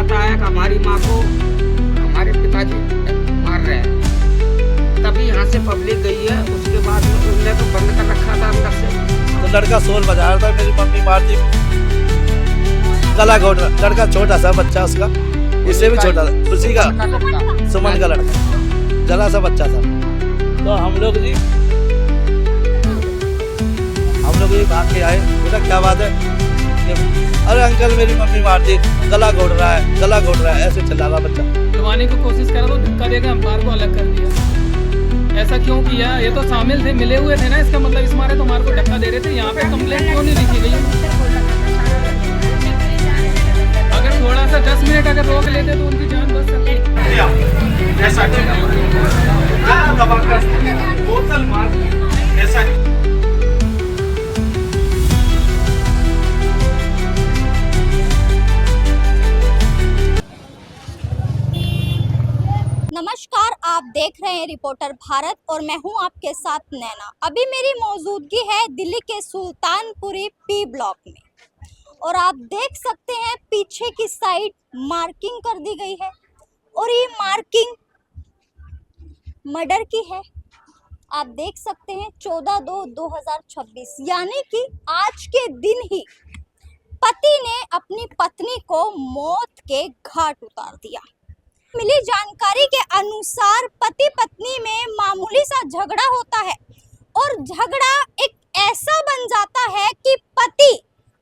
बताया कि हमारी माँ को हमारे पिताजी मार रहे हैं, तभी यहाँ से पब्लिक गई है। उसके बाद में उनने तो बंद कर रखा था अंदर से। तो लड़का शोर बजा रहा था, मेरी मम्मी मार दी, गला घोट रहा। लड़का छोटा सा बच्चा उसका, इससे भी छोटा था, उसी का सुमन का लड़का, जरा सा बच्चा था। तो हम लोग भी भाग के आए। बेटा क्या बात है? अरे अंकल मेरी मम्मी मार दी, गला घोट रहा है, गला घोट रहा है, ऐसे चिल्ला रहा बच्चा। छुड़वाने की कोशिश करा तो धक्का देकर अम्पायर को अलग कर दिया। ऐसा क्यों किया? ये तो शामिल थे, मिले हुए थे ना, इसका मतलब इस मारे तो हमारे को धक्का दे रहे थे। यहाँ पे कंप्लेंट क्यों नहीं लिखी गई? अगर थोड़ा सा 10 मिनट अगर रोक लेते तो उनकी जान बच सकती। नमस्कार, आप देख रहे हैं रिपोर्टर भारत और मैं हूं आपके साथ नैना। अभी मेरी मौजूदगी है दिल्ली के सुल्तानपुरी पी ब्लॉक में और आप देख सकते हैं पीछे की साइड मार्किंग कर दी गई है और ये मार्किंग मर्डर की है। आप देख सकते हैं 14/2/2026 यानी कि आज के दिन ही पति ने अपनी पत्नी को मौत के घाट उतार दिया। मिली जानकारी के अनुसार पति पत्नी में मामूली सा झगड़ा होता है और झगड़ा एक ऐसा बन जाता है कि पति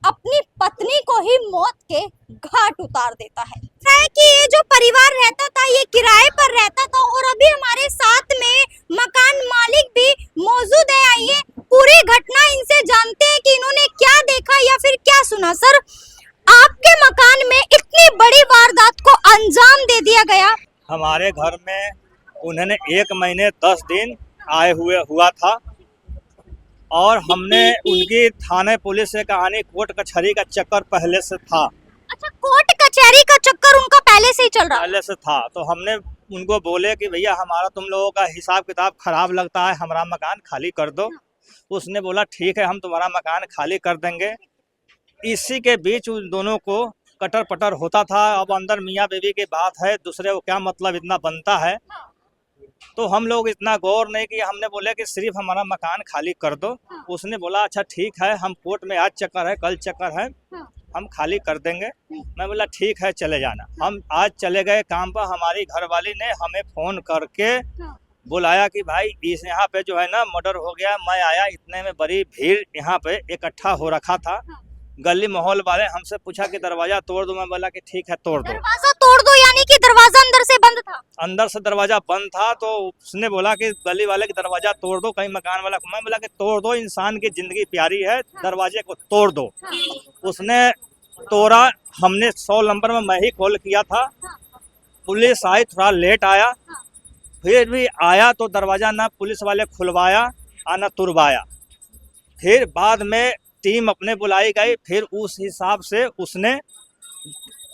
अपनी पत्नी को ही मौत के घाट उतार देता है। कि ये जो परिवार रहता था ये किराए पर रहता था और अभी हमारे साथ में मकान मालिक भी मौजूद है। आइए पूरी घटना इनसे जानते हैं कि इन्होंने क्या देखा या फिर क्या सुना। सर, आपके मकान में इतनी बड़ी वारदात को अंजाम दे दिया गया। हमारे घर में उन्होंने 1 महीने 10 दिन आए हुआ था और हमने उनकी थाने पुलिस से कहानी कोर्ट कचहरी का चक्कर पहले से था। अच्छा, कोर्ट कचहरी का चक्कर उनका पहले से ही चल रहा? पहले से था। तो हमने उनको बोले कि भैया हमारा तुम लोगों का हिसाब किताब खराब लगता है, हमारा मकान खाली कर दो। उसने बोला ठीक है हम तुम्हारा मकान खाली कर देंगे। इसी के बीच उन दोनों को कटर पटर होता था। अब अंदर मियाँ बीवी की बात है, दूसरे को क्या मतलब इतना बनता है। तो हम लोग इतना गौर नहीं किया, हमने बोले कि सिर्फ हमारा मकान खाली कर दो। उसने बोला अच्छा ठीक है, हम कोर्ट में आज चक्कर है, कल चक्कर है, हम खाली कर देंगे। मैं बोला ठीक है चले जाना। हम आज चले गए काम पर। हमारी घरवाली ने हमें फोन करके बुलाया कि भाई इस यहाँ पे जो है ना मर्डर हो गया। मैं आया, इतने में बड़ी भीड़ यहाँ पे इकट्ठा हो रखा था। गली माहौल वाले हमसे पूछा कि दरवाजा तोड़ दो। मैं बोला कि ठीक है तोड़ दो। दरवाजा तोड़ दो यानी कि दरवाजा अंदर से बंद था? अंदर से दरवाजा बंद था। तो उसने बोला कि गली वाले की दरवाजा तोड़ दो, कहीं मकान वाला। मैं बोला कि तोड़ दो, इंसान की जिंदगी प्यारी है, दरवाजे को तोड़ दो। उसने तोड़ा। हमने 100 नंबर में मैं ही कॉल किया था। पुलिस आई, थोड़ा लेट आया, फिर भी आया तो दरवाजा ना पुलिस वाले खुलवाया ना तुड़वाया। फिर बाद में टीम अपने बुलाई गई। फिर उस हिसाब से उसने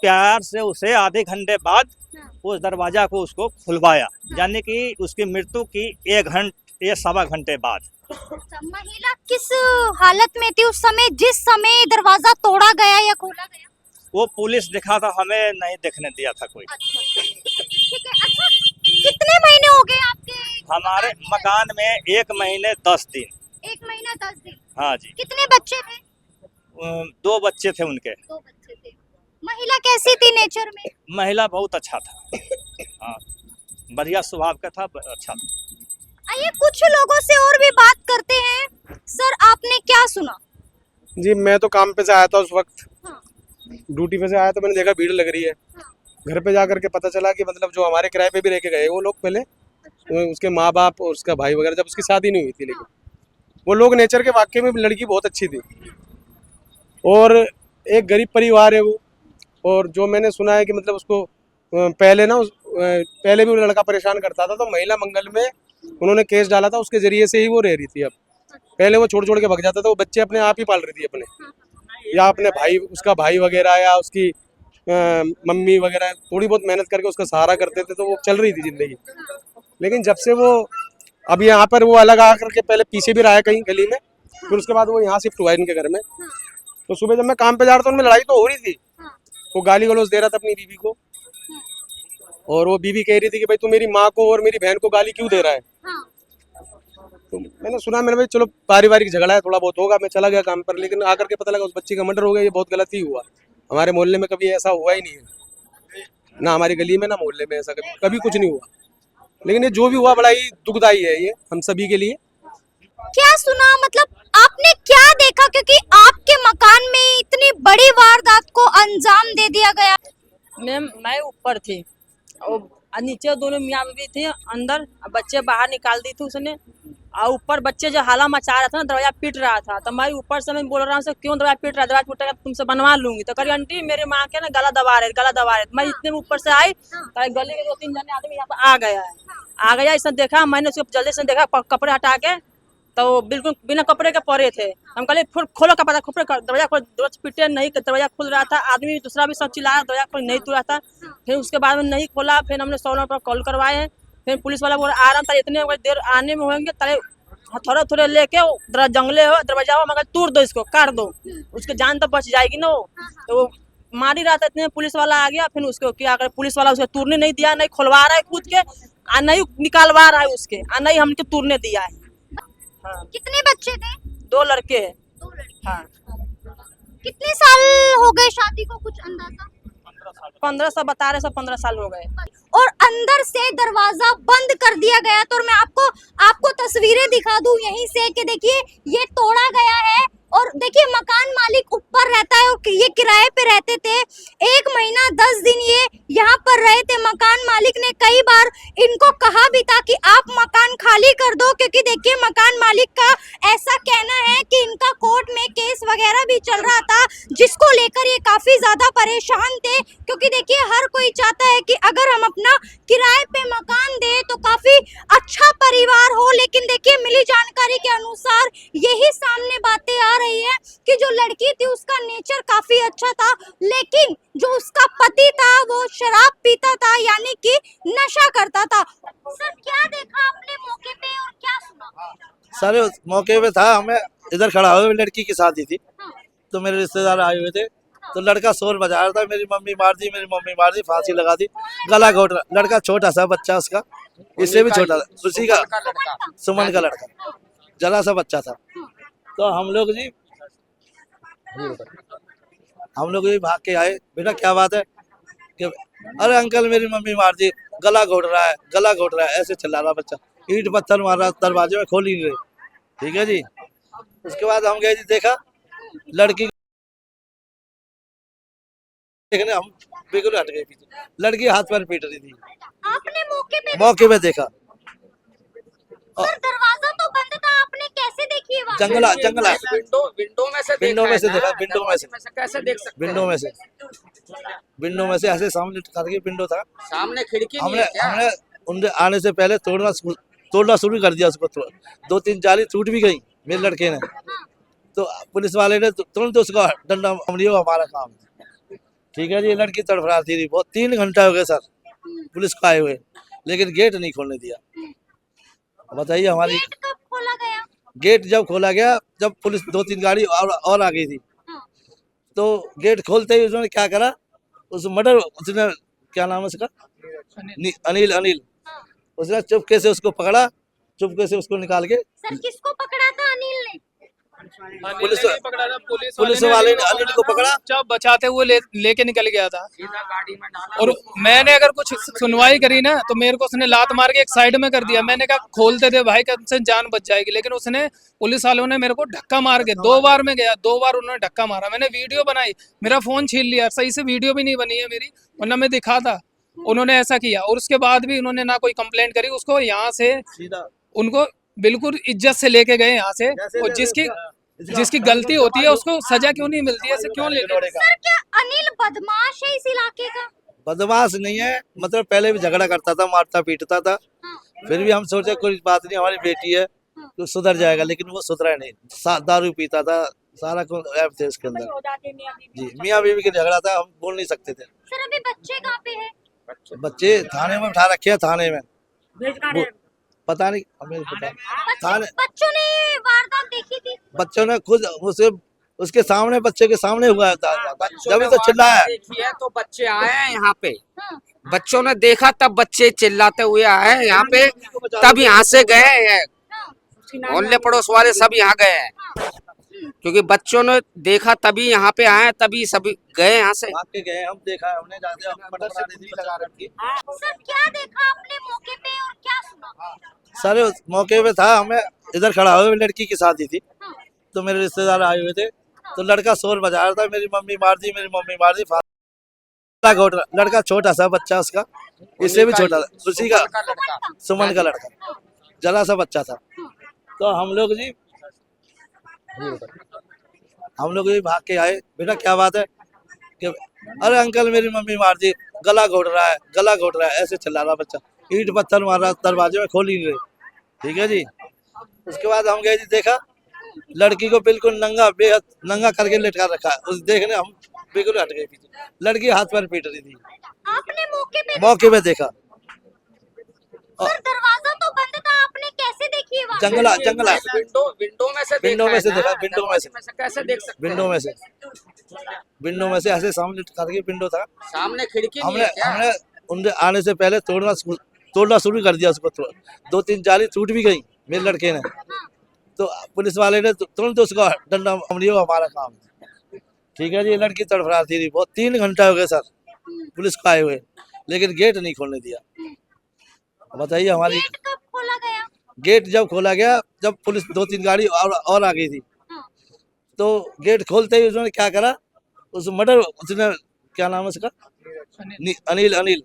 प्यार से उसे आधे घंटे बाद उस दरवाजा को उसको खुलवाया, यानी कि उसकी मृत्यु की 1 घंटे बाद। महिला किस हालत में थी उस समय जिस समय दरवाजा तोड़ा गया या खोला गया? वो पुलिस दिखा था, हमें नहीं देखने दिया था कोई। अच्छा, ठीक है। अच्छा, कितने महीने हो गए आपके हमारे मकान में? 1 महीने 10 दिन। 1 महीना 10 दिन। हाँ जी। कितने बच्चे थे? 2 बच्चे थे उनके। 2 बच्चे थे। महिला कैसी थी नेचर में? महिला बहुत अच्छा था, हाँ, बढ़िया स्वभाव का था, अच्छा था। आइए कुछ लोगों से और भी बात करते हैं। सर, आपने क्या सुना? जी मैं तो काम पे से आया था उस वक्त। हाँ। ड्यूटी पे से आया तो मैंने देखा भीड़ लग रही है। हाँ। घर पे जा करके पता चला कि मतलब जो हमारे किराए पे भी रह के गए वो लोग पहले, उसके माँ बाप और उसका भाई वगैरह, जब उसकी शादी नहीं हुई थी, लेकिन वो लोग नेचर के वाकई में लड़की बहुत अच्छी थी और एक गरीब परिवार है वो। और जो मैंने सुना है कि मतलब उसको पहले भी वो लड़का परेशान करता था, तो महिला मंगल में उन्होंने केस डाला था, उसके जरिए से ही वो रह रही थी। अब पहले वो छोड़ के भग जाता था, वो बच्चे अपने आप ही पाल रही थी अपने, या अपने भाई, उसका भाई वगैरह या उसकी मम्मी वगैरह थोड़ी बहुत मेहनत करके उसका सहारा करते थे, तो वो चल रही थी जिंदगी। लेकिन जब से वो अब यहाँ पर वो अलग आकर के पहले पीछे भी रहा है कहीं गली में, फिर उसके बाद वो यहाँ शिफ्ट हुआ है इनके घर में। तो सुबह जब मैं काम पे जा रहा था उनमें लड़ाई तो हो रही थी, वो गाली गलौज दे रहा था अपनी बीवी को, और वो बीवी कह रही थी कि भाई तू मेरी माँ को और मेरी बहन को गाली क्यों दे रहा है। हाँ। तो मैंने सुना, मैंने भाई चलो पारिवारिक झगड़ा है, थोड़ा बहुत होगा, मैं चला गया काम पर, लेकिन आकर के पता लगा उस बच्ची का मर्डर हो गया। ये बहुत गलत ही हुआ। हमारे मोहल्ले में कभी ऐसा हुआ ही नहीं है, ना हमारी गली में ना मोहल्ले में ऐसा कभी कुछ नहीं हुआ। लेकिन ये जो भी हुआ बड़ा ही दुखदाई है ये हम सभी के लिए। क्या सुना, मतलब आपने क्या देखा, क्योंकि आपके मकान में इतनी बड़ी वारदात को अंजाम दे दिया गया। मैम मैं ऊपर थी और नीचे दोनों मियाँ बीवी थे अंदर, बच्चे बाहर निकाल दी थी उसने, और ऊपर बच्चे जो हाला मचा रहा था ना, दरवाजा पीट रहा था। तो मैं ऊपर से मैं बोल रहा हूँ क्यों दरवाजा पीट रहा है, दरवाजा पीटेगा तुमसे बनवा लूंगी। तो करी आंटी मेरे माँ के ना गला दबा रहे। मैं इतने में ऊपर से आई तो गली के 2-3 जने आदमी यहाँ पर आ गया। इसने देखा, मैंने उसको जल्दी से देखा, कपड़े हटा के तो बिल्कुल बिना कपड़े के पड़े थे। हम कहले फिर खोलो कपड़ा, दरवाजा खोल, दरवाजा पीटे नहीं, दरवाजा खुल रहा था। आदमी दूसरा भी सब चिल्लाया, दरवाजा खोल नहीं खुल रहा था। फिर उसके बाद में नहीं खोला, फिर हमने 100 नंबर पर कॉल करवाए हैं। फिर पुलिस वाला बोला आ रहा था, इतने देर आने में होंगे, तले थोड़े लेके जंगले हो दरवाजा हो, मगर तोड़ दो, इसको काट दो, उसकी जान तो बच जाएगी ना। तो वो मार ही रहा था, इतने पुलिस वाला आ गया। फिर उसको क्या करे, पुलिस वाला उसको तोड़ने नहीं दिया, नहीं खुलवा रहा है कूद के, नहीं निकालवा रहा है उसके, नहीं हमको तोड़ने दिया है। हाँ। कितने बच्चे थे? 2 लड़के हैं। 2 लड़के। हाँ। कितने साल हो गए शादी को, कुछ अंदाजा? 15 साल बता रहे, सब 15 साल हो गए। और अंदर से दरवाजा बंद कर दिया गया। तो मैं आपको तस्वीरें दिखा दूं यहीं से कि देखिए ये तोड़ा गया है। और देखिए मकान मालिक ऊपर रहता है और ये किराए पे रहते थे। 1 महीना 10 दिन ये यहाँ पर रहे थे। मकान मालिक ने कई बार इनको कहा भी था कि आप मकान खाली कर दो, क्योंकि देखिए मकान मालिक का ऐसा कहना है कि इनका कोर्ट में केस वगैरह भी चल रहा था, जिसको लेकर ये काफी ज्यादा परेशान थे। क्योंकि देखिए हर कोई चाहता है कि अगर हम अपना किराए पे मकान दे तो काफी अच्छा परिवार हो। लेकिन देखिए मिली जानकारी के अनुसार यही सामने बातें आ रही है कि जो लड़की थी उसका नेचर काफी अच्छा था, लेकिन जो उसका पति था वो शराब पीता था, यानी कि नशा करता था। सर क्या देखा आपने मौके पे और क्या सुना? सर उस मौके पे था, हमें इधर खड़ा हुआ, लड़की की शादी थी, तो मेरे रिश्तेदार आए हुए थे, तो लड़का शोर बजा रहा था, मेरी मम्मी मार दी, फांसी लगा दी, गला घोट रहा। लड़का छोटा सा बच्चा, उसका इससे भी छोटा था, उसी का सुमन का लड़का, जरा सा बच्चा था। तो हम लोग भी भाग के आए, बेटा क्या बात है, कि अरे अंकल मेरी मम्मी मार दी, गला घोट रहा है, ऐसे चिल्ला रहा बच्चा, ईंट पत्थर मार रहा, दरवाजे में खोल ही नहीं रहे। ठीक है जी। उसके बाद हम गए जी, देखा लड़की देखने, हम बिल्कुल हट गए पीछे, लड़की हाथ पैर पीट रही थी। आपने मौके पे देखा। सर दरवाजा तो बंद था, आपने कैसे देखी है? जंगला विंडो में से विंडो में से देखा, विंडो में से कैसे देख सकते विंडो में से ऐसे सामने करके विंडो था सामने खिड़की नहीं है क्या? हमने उनके आने से पहले तोड़ना शुरू कर दिया उसको। 2-3 जाली टूट भी गई मेरे लड़के ने, तो पुलिस वाले ने तुरंत उसका डंडा हमलियो, हमारा काम। ठीक है जी। लड़की तड़फड़ा थी बहुत, 3 घंटा हो गए सर पुलिस को आए हुए, लेकिन गेट नहीं खोलने दिया। बताइए हमारी गेट कब खोला गया? गेट जब खोला गया, जब पुलिस 2-3 गाड़ी और आ गई थी, तो गेट खोलते ही उसने क्या करा, उस मर्डर उसने, क्या नाम है उसका, अनिल, उसने चुपके से उसको पकड़ा, चुपके से उसको निकाल के। सर किसको पकड़ा था? अनिल ने? पुलिस वाले ने अनिल को पकड़ा, जब बचाते हुए लेके निकल गया था। और मैंने अगर कुछ सुनवाई करी ना, तो मेरे को उसने लात मार के एक साइड में कर दिया। मैंने कहा खोलते थे भाई, कब से जान बच जाएगी, लेकिन उसने, पुलिस वालों ने मेरे को धक्का मार के 2 बार में गया, 2 बार उन्होंने धक्का मारा। मैंने वीडियो बनाई, मेरा फोन छीन लिया, सही से वीडियो भी नहीं बनी है मेरी, वरना मैं दिखा था। उन्होंने ऐसा किया, और उसके बाद भी उन्होंने ना कोई कंप्लेंट करी। उसको यहाँ से उनको बिल्कुल इज्जत से लेके गए यहाँ से, और जिसकी गलती होती है उसको सजा क्यों नहीं मिलती है, ऐसे क्यों लेके? सर क्या अनिल बदमाश है इस इलाके का? बदमाश नहीं है, मतलब पहले भी झगड़ा करता था, मारता पीटता था, फिर भी हम सोचे कोई बात नहीं, हमारी बेटी है तो सुधर जाएगा, लेकिन वो सुधरा नहीं। दारू पीता था, सारा कुछ ऐप थे उसके अंदर जी। मियाँ बीवी के झगड़ा था, हम बोल नहीं सकते थे। सर अभी बच्चे कहाँ पे है? बच्चे थाने में उठा रखे हैं, थाने में पता नहीं, हमें पता थाने। बच्चों ने वारदात देखी थी? बच्चों ने खुद उसे उसके सामने बच्चे के सामने हुआ था जब ही तो चिल्लाया। देखिए तो बच्चे आए हैं यहाँ पे, बच्चों ने देखा तब बच्चे चिल्लाते हुए आए हैं यहाँ पे, तब यहाँ से गए हैं, मोहल्ले पड़ोस वाले सब यहाँ गए हैं, क्योंकि बच्चों ने देखा तभी यहाँ पे आए, तभी सभी गए यहाँ से। भाग के गए, हम देखा है, हमने जाते मटर से बिजली लगा रखी। सर क्या देखा आपने मौके पे और क्या सुना? सर उस मौके पे था, हमें इधर खड़ा हुआ, लड़की की शादी थी, तो मेरे रिश्तेदार आए हुए थे, तो लड़का शोर बजा रहा था, मेरी मम्मी मार दी, मेरी मम्मी मार दी। लड़का छोटा सा बच्चा, उसका इससे भी छोटा था, उसी का सुमन का लड़का, जरा सा बच्चा था। तो हम लोग जी भाग के आए, बेटा क्या बात है कि अरे अंकल मेरी मम्मी मार दी, गला घोट रहा है, गला घोट रहा है, ऐसे चिल्ला रहा बच्चा, ईंट पत्थर मार रहा, दरवाजे में खोल ही नहीं रहे। ठीक है जी। उसके बाद हम गए जी, देखा लड़की को बिल्कुल नंगा, बेहद नंगा करके लटका रखा है, उस देखने हम बिल्कुल हट गए पीछे, लड़की हाथ पैर पीट रही थी। आपने मौके पे देखा। सर दरवाजा तो बंद था, आपने कैसे देखी है? जंगला विंडो में से विंडो में से देखा, विंडो में से कैसे देख सकते? विंडो में से ऐसे सामने करके विंडो था, सामने खिड़की हमने उनके आने से पहले तोड़ना शुरू कर दिया उसको, 2-3 जाली टूट भी गई मेरे लड़के ने, तो पुलिस वाले ने तुरंत उसका डंडा लिया, हमारा काम। ठीक है जी। लड़की तड़फड़ाती थी बहुत, 3 घंटा हो गए सर पुलिस को आए हुए, लेकिन गेट नहीं खोलने दिया। बताइए हमारी गेट कब खोला गया? गेट जब खोला गया, जब पुलिस 2-3 गाड़ी और आ गई थी, तो गेट खोलते ही उसने क्या करा, उस उसने क्या नाम है उसका, अनिल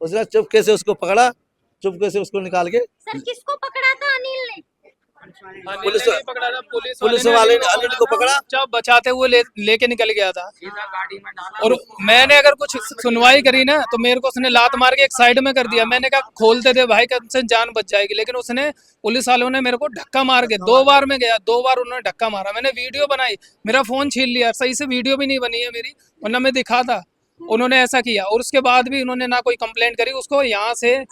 उसने चुपके से उसको पकड़ा, चुपके से उसको निकाल के। सर किसको पकड़ा था? अनिल ने? पुलिस वाले ने अनिल को पकड़ा, जब बचाते हुए लेके निकल गया था, और मैंने अगर कुछ सुनवाई करी ना तो मेरे को उसने लात मार के एक साइड में कर दिया। मैंने कहा खोलते दे भाई, से जान बच जाएगी, लेकिन उसने, पुलिस वालों ने मेरे को धक्का मार के, 2 बार में गया, 2 बार उन्होंने धक्का मारा। मैंने वीडियो बनाई, मेरा फोन छीन लिया, सही से वीडियो भी नहीं बनी है मेरी, वरना मैं दिखा था। उन्होंने ऐसा किया, और उसके बाद भी उन्होंने ना कोई कंप्लेंट करी, उसको यहाँ से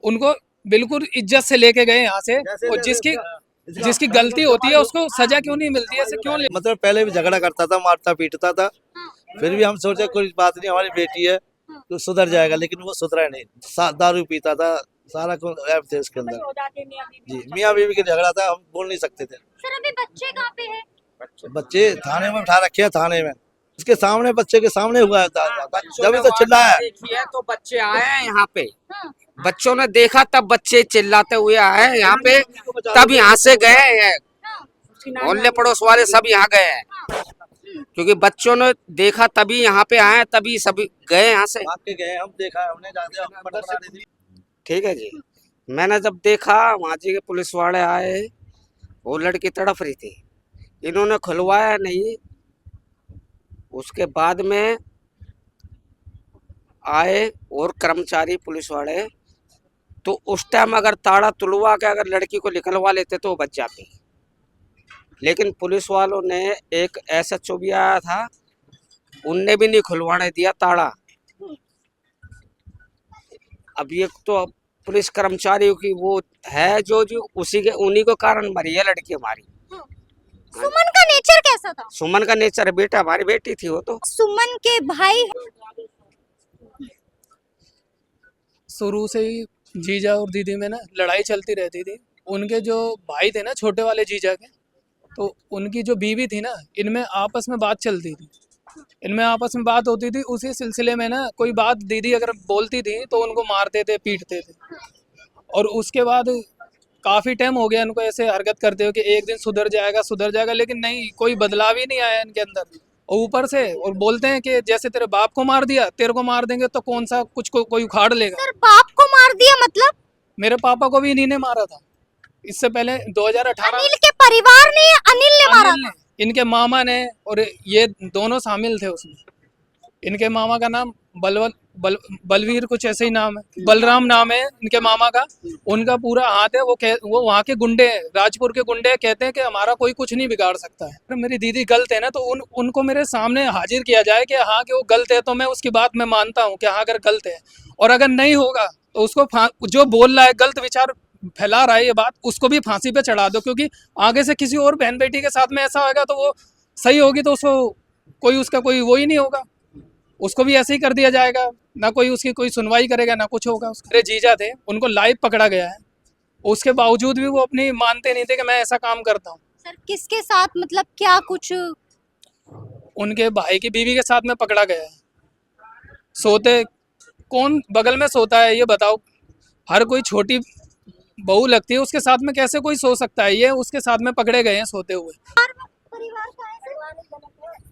उनको बिल्कुल इज्जत से लेके गए यहाँ से, और जिसकी गलती होती है उसको सजा क्यों नहीं मिलती है, ऐसे क्यों? मतलब पहले भी झगड़ा करता था, मारता पीटता था, फिर भी हम सोचे कोई बात नहीं, हमारी बेटी है तो सुधर जाएगा, लेकिन वो सुधरा नहीं, दारू पीता था, सारा कुछ ऐप थे उसके अंदर जी। मियाँ बीवी का झगड़ा था, हम बोल नहीं सकते थे। सर अभी बच्चे कहाँ पे है? बच्चे थाने में उठा रखे हैं, थाने में उसके सामने, बच्चे के सामने हुआ था जब ही तो चिल्लाया। देखिए तो बच्चे आए हैं यहाँ पे, बच्चों ने देखा तब बच्चे चिल्लाते हुए आए हैं यहाँ पे, तब यहाँ से गए हैं, मोहल्ले पड़ोस वाले सब यहाँ गए हैं, क्योंकि बच्चों ने देखा तभी यहाँ पे आए, तभी सभी गए यहाँ से। भाग के गए, हम देखा है, हमने जाते मटर से। ठीक है जी। मैंने जब देखा वहाँ जी के पुलिस वाले आए, वो लड़की तड़प रही थी, इन्होंने खुलवाया नहीं, उसके बाद में आए और कर्मचारी पुलिस वाले, तो उस टाइम अगर ताला तुड़वा के अगर लड़की को निकलवा लेते तो वो बच जाती, लेकिन पुलिस वालों ने एक SHO भी आया था, उनने भी नहीं खुलवाने दिया ताला। अब ये तो पुलिस कर्मचारियों की वो है जो उसी के, उन्हीं को कारण मरी है लड़की हमारी। सुमन का नेचर कैसा था? सुमन का नेचर, बेटा हमारी बेटी थी वो तो। सुमन के भाई शुरू से ही जीजा और दीदी में ना लड़ाई चलती रहती थी। उनके जो भाई थे ना, छोटे वाले जीजा के, तो उनकी जो बीवी थी ना, इनमें आपस में बात चलती थी, इनमें आपस में बात होती थी। उसी सिलसिले में ना कोई बात दीदी अगर बोलती थी तो उनको मारते थे, पीटते थे, और उसके बाद काफ़ी टाइम हो गया इनको ऐसे हरकत करते हो कि एक दिन सुधर जाएगा, लेकिन नहीं, कोई बदलाव ही नहीं आया इनके अंदर। और ऊपर से और बोलते हैं कि जैसे तेरे बाप को मार दिया, तेरे को मार देंगे तो कौन सा कुछ को कोई उखाड़ लेगा। सर बाप को मार दिया मतलब? मेरे पापा को भी इन्हीं ने मारा था, इससे पहले 2018। अनिल के परिवार ने या अनिल ने मारा था? इनके मामा ने, और ये दोनों शामिल थे उसमें। इनके मामा का नाम बलवीर कुछ ऐसे ही नाम है, बलराम नाम है इनके मामा का। उनका पूरा हाथ है, वो वहाँ के गुंडे, राजपुर के गुंडे कहते हैं कि हमारा कोई कुछ नहीं बिगाड़ सकता है। अगर मेरी दीदी गलत है ना तो उनको मेरे सामने हाजिर किया जाए कि हाँ कि वो गलत है, तो मैं उसकी बात में मानता हूँ कि हाँ अगर गलत है, और अगर नहीं होगा तो उसको जो बोल रहा है, गलत विचार फैला रहा है ये बात, उसको भी फांसी पे चढ़ा दो, क्योंकि आगे से किसी और बहन बेटी के साथ में ऐसा होगा तो वो सही होगी तो उसको कोई उसका कोई वो ही नहीं होगा, उसको भी ऐसे ही कर दिया जाएगा, ना कोई उसकी कोई सुनवाई करेगा ना कुछ होगा। मेरे जीजा थे, उनको लाइव पकड़ा गया है, उसके बावजूद भी वो अपनी मानते नहीं थे कि मैं ऐसा काम करता हूँ। सर किसके साथ, मतलब क्या कुछ? उनके भाई की बीवी के साथ में पकड़ा गया है। सोते कौन बगल में सोता है ये बताओ? हर कोई छोटी बहू लगती है, उसके साथ में कैसे कोई सो सकता है? ये उसके साथ में पकड़े गए हैं सोते हुए। परिवार का है?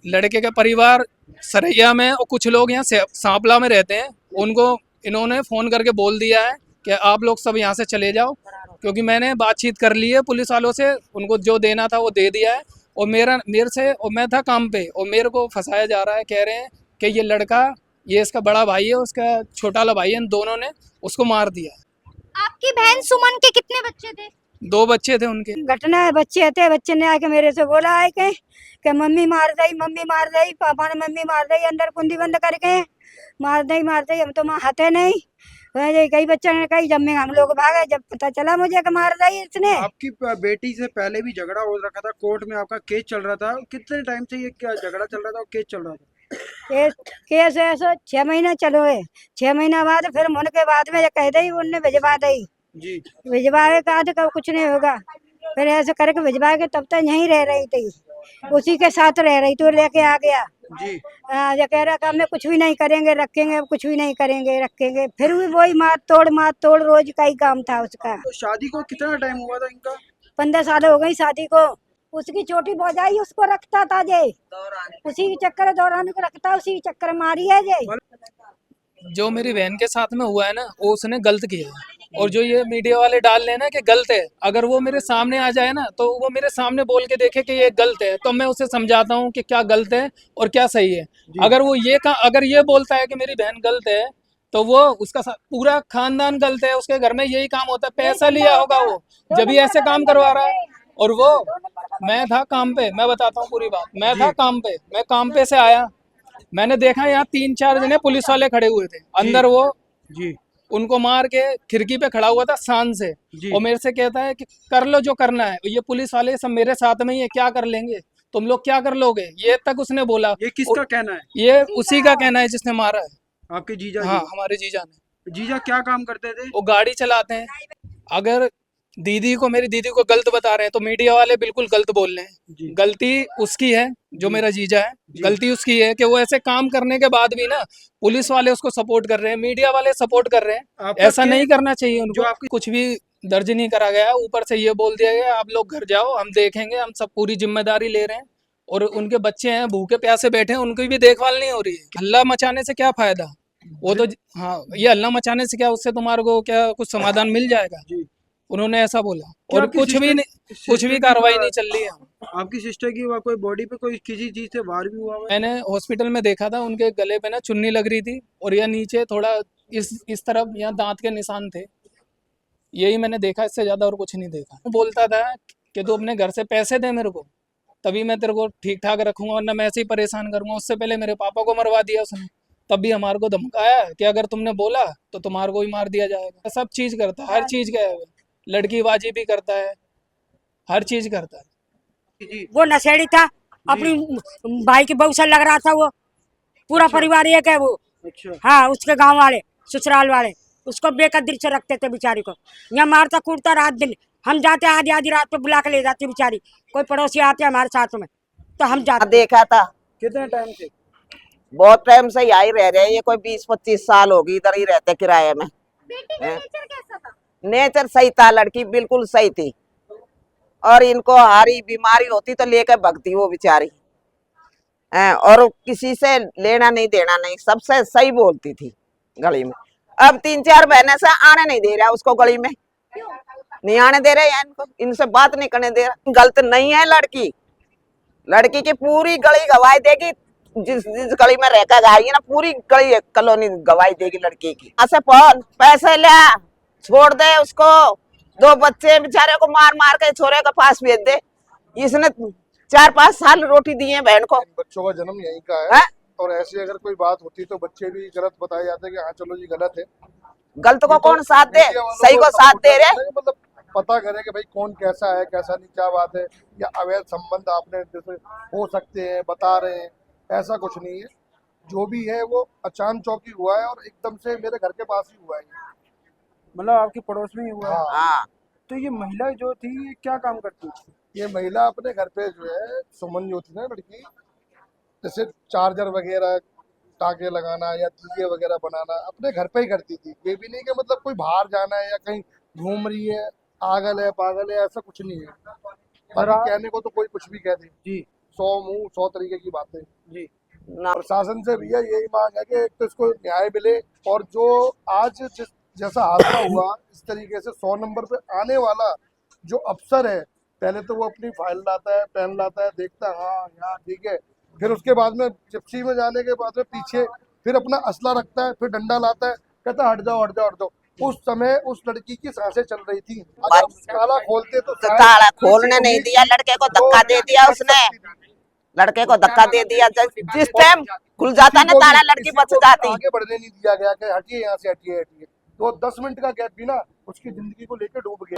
लड़के का परिवार सरैया में और कुछ लोग यहाँ सांपला में रहते हैं। उनको इन्होंने फ़ोन करके बोल दिया है कि आप लोग सब यहाँ से चले जाओ, क्योंकि मैंने बातचीत कर ली है पुलिस वालों से, उनको जो देना था वो दे दिया है। और मेरे से, और मैं था काम पे, और मेरे को फंसाया जा रहा है। कह रहे हैं कि ये लड़का, ये इसका बड़ा भाई है, उसका छोटा वाला भाई है, इन दोनों ने उसको मार दिया। आपकी बहन सुमन के कितने बच्चे थे? 2 बच्चे थे उनके। घटना है, बच्चे थे, बच्चे ने आके मेरे से बोला है कि मम्मी मार दई, पापा ने मम्मी मार दई, अंदर कुंडी बंद करके मार दई, हम तो वहाँ हते नहीं। कई बच्चों ने कही, जब में हम लोग भागे, जब पता चला मुझे कि मार दई इसने। आपकी बेटी से पहले भी झगड़ा हो रखा था, कोर्ट में आपका केस चल रहा था, कितने टाइम से ये क्या झगड़ा चल रहा था और केस चल रहा था? केस ऐसा 6 महीना चलो है। 6 महीना बाद फिर मन के बाद में कह दई, उनने भिजवा दई जी। भिजवाए का तो कुछ नहीं होगा, फिर ऐसे करके भिजवा के तब तक यहीं रह रही थी, उसी के साथ रह रही, तो लेके आ गया जी। ये कह रहा था, हमें कुछ भी नहीं करेंगे, रखेंगे, कुछ भी नहीं करेंगे, रखेंगे। फिर भी वही मार तोड़ रोज का ही काम था उसका। तो शादी को कितना टाइम हुआ था इनका? 15 साल हो गई शादी को। उसकी छोटी भौजाई उसको रखता था जे, उसी के चक्कर दौरान को रखता, उसी के चक्कर मारी है जे। जो मेरी बहन के साथ में हुआ है ना, वो उसने गलत किया है। और जो ये मीडिया वाले डाल रहे हैं ना कि गलत है, अगर वो मेरे सामने आ जाए ना, तो वो मेरे सामने बोल के देखे कि ये गलत है, तो मैं उसे समझाता हूँ कि क्या गलत है और क्या सही है। अगर ये बोलता है कि मेरी बहन गलत है, तो वो उसका पूरा खानदान गलत है, उसके घर में यही काम होता है, पैसा लिया होगा वो जब भी ऐसे काम करवा रहा है। और वो, मैं था काम पे, मैं बताता हूँ पूरी बात, मैं था काम पे, मैं काम पे से आया, मैंने देखा यहाँ 3-4 जने पुलिस वाले खड़े हुए थे अंदर, वो जी। उनको मार के खिड़की पे खड़ा हुआ था शान से, और मेरे से कहता है कि कर लो जो करना है, ये पुलिस वाले सब मेरे साथ में ही है, क्या कर लेंगे तुम लोग, क्या कर लोगे, ये तक उसने बोला। ये किसका कहना है? ये उसी का कहना है जिसने मारा है। आपके जीजा? हाँ, हमारे जीजा ने। जीजा क्या काम करते थे? वो गाड़ी चलाते हैं। अगर मेरी दीदी को गलत बता रहे हैं, तो मीडिया वाले बिल्कुल गलत बोल रहे हैं। गलती उसकी है, जो मेरा जीजा है, गलती उसकी है कि वो ऐसे काम करने के बाद भी ना पुलिस वाले उसको सपोर्ट कर रहे हैं, मीडिया वाले सपोर्ट कर रहे हैं। ऐसा नहीं करना चाहिए उनको। कुछ भी दर्ज नहीं करा गया, ऊपर से ये बोल दिया गया आप लोग घर जाओ, हम देखेंगे, हम सब पूरी जिम्मेदारी ले रहे हैं। और उनके बच्चे हैं, भूखे प्यासे बैठे हैं, उनकी भी देखभाल नहीं हो रही है। हल्ला मचाने से क्या फायदा? वो तो, हाँ, ये हल्ला मचाने से क्या, उससे तुम्हारे को क्या कुछ समाधान मिल जाएगा? उन्होंने ऐसा बोला, और कुछ भी कार्रवाई नहीं चल रही है। आपकी सिस्टर की कोई बॉडी पे कोई किसी चीज से वार भी हुआ है? मैंने हॉस्पिटल में देखा था, उनके गले पे ना चुन्नी लग रही थी, और यह नीचे थोड़ा इस तरफ यहाँ दांत के निशान थे, यही मैंने देखा, इससे ज्यादा और कुछ नहीं देखा। वो बोलता था कि तू अपने घर से पैसे दे मेरे को, तभी मैं तेरे को ठीक ठाक रखूंगा, वरना मैं ऐसे ही परेशान करूंगा। उससे पहले मेरे पापा को मरवा दिया उसने, तब भी हमारे को धमकाया कि अगर तुमने बोला तो तुम्हारे को ही मार दिया जाएगा। सब चीज करता है, हर चीज का है, लड़कीबाजी भी करता है, हर चीज करता है। वो नशेड़ी था, अपनी भाई की बहू से लग रहा था, वो पूरा परिवार एक है वो। अच्छा। हाँ, उसके गांव वाले, ससुराल वाले उसको बेकदरी से रखते थे बेचारी को, यहाँ मारता कूटता रात दिन। हम जाते आधी रात पे बुला के ले जाती बेचारी, कोई पड़ोसी आते हमारे साथ में तो हम जाते। देखा था। कितने टाइम से? बहुत टाइम से यही रह रहे हैं, ये कोई 20-25 साल होगी इधर ही रहते किराए में। बेटी का नेचर कैसा था? नेचर सही था, लड़की बिल्कुल सही थी, और इनको हारी बीमारी होती तो लेकर भगती वो बेचारी, और किसी से लेना नहीं देना नहीं, सबसे सही बोलती थी गली में। अब 3-4 महीने से आने नहीं दे रहा उसको गली में, नहीं आने दे रहे हैं इनको, इनसे बात नहीं करने दे रहा। गलत नहीं है लड़की की पूरी गली गवाही देगी, जिस गली में रहकर गई ना, पूरी गली कॉलोनी गवाही देगी लड़की की। ऐसे पैसे ले छोड़ दे उसको, 2 बच्चे बेचारे को मार मार के छोरे के पास भेज दे। इसने 4-5 साल रोटी दी है बहन को। बच्चों का जन्म यहीं का है, और ऐसी अगर कोई बात होती तो बच्चे भी गलत बताए जाते कि हाँ चलो जी गलत है। गलत को कौन साथ दे, सही को साथ दे रहे। मतलब पता करें कि भाई कौन कैसा है कैसा नहीं, क्या बात है, या अवैध संबंध आपने जैसे हो सकते हैं बता रहे हैं, ऐसा कुछ नहीं है। जो भी है वो अचानक चौकी हुआ है और एकदम से मेरे घर के पास ही हुआ है। मतलब आपके पड़ोस में ही हुआ है। हाँ, तो ये महिला जो थी ये क्या काम करती थी? ये महिला अपने घर पे जो है सुमन जो थी ना लड़की, जैसे चार्जर वगैरह टाके लगाना या दिए वगैरह बनाना अपने घर पे ही करती थी। ये भी नहीं कि मतलब कोई बाहर जाना है या कहीं घूम रही है, आगल है पागल है, ऐसा कुछ नहीं है। बाकी कहने को तो कोई कुछ भी कह दे जी 100 मुंह 100 तरीके की बातें। जी। ना प्रशासन से भैया यही मांग है कि एक तो इसको न्याय मिले, और जो आज जैसा हादसा हुआ इस तरीके से 100 नंबर पे आने वाला जो अफसर है, पहले तो वो अपनी फाइल लाता है, पेन लाता है, देखता है हाँ यहाँ ठीक है, फिर उसके बाद में जिप्सी में जाने के बाद में पीछे फिर अपना असला रखता है, फिर डंडा लाता है, कहता है हट जाओ हट जाओ हट जाओ। उस समय उस लड़की की सांसें चल रही थी, अगर ताला खोलते तो शायद ताला खोलने नहीं दिया, लड़के को धक्का दे दिया उसने, लड़के को धक्का दे दिया। जिस टाइम खुल जाता ना ताला लड़की बच जाती। आगे बढ़ने नहीं दिया गया कि हटिए यहाँ से हटिए हटिए। तो 10 मिनट का गैप भी ना उसकी जिंदगी को लेकर डूब गया।